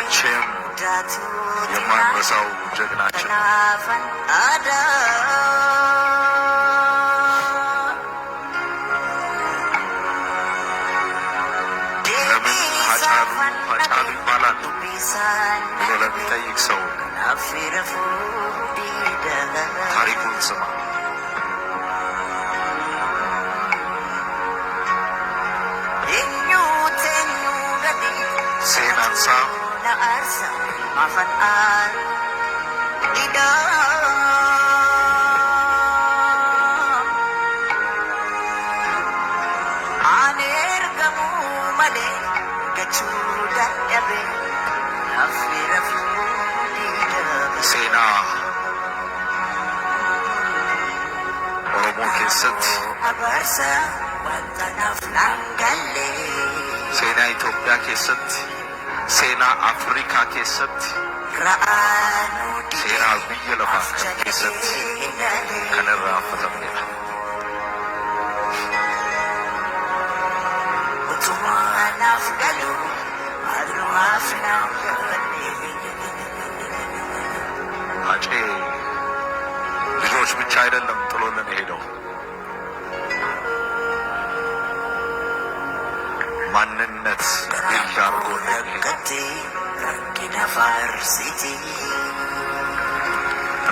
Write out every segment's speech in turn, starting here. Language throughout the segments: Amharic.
መቼም የማንረሳው ጀግናችን ነው። ለምን ሃጫሉ ይባላል ብሎ ለሚጠይቅ ሰው ታሪኩን ስማ። ሴናንሳ ሴና ኦሮሞ keessatti seenaa Itoophiyaa keessatti seenaa Afrikaa keessatti seenaa biyya lafaa keessatti kan irraanfatamedha. አፄ ልጆች ብቻ አይደለም ጥሎልን የሄደው ማንነት ይዳርጎን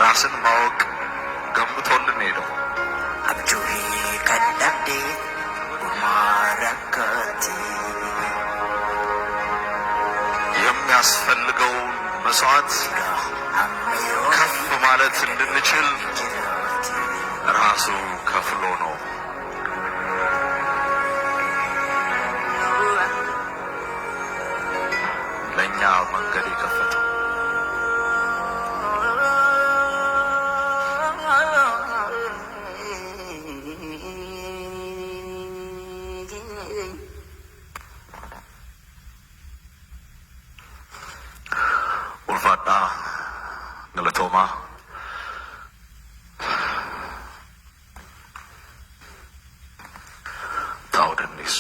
ራስን ማወቅ ገንብቶልን ሄደው የሚያስፈልገውን መስዋዕት ከፍ ማለት እንድንችል ራሱ ከፍሎ ነው። ለእኛ መንገድ የከፈተው ኡልፋዳ ገለቶማ ታውደኒሱ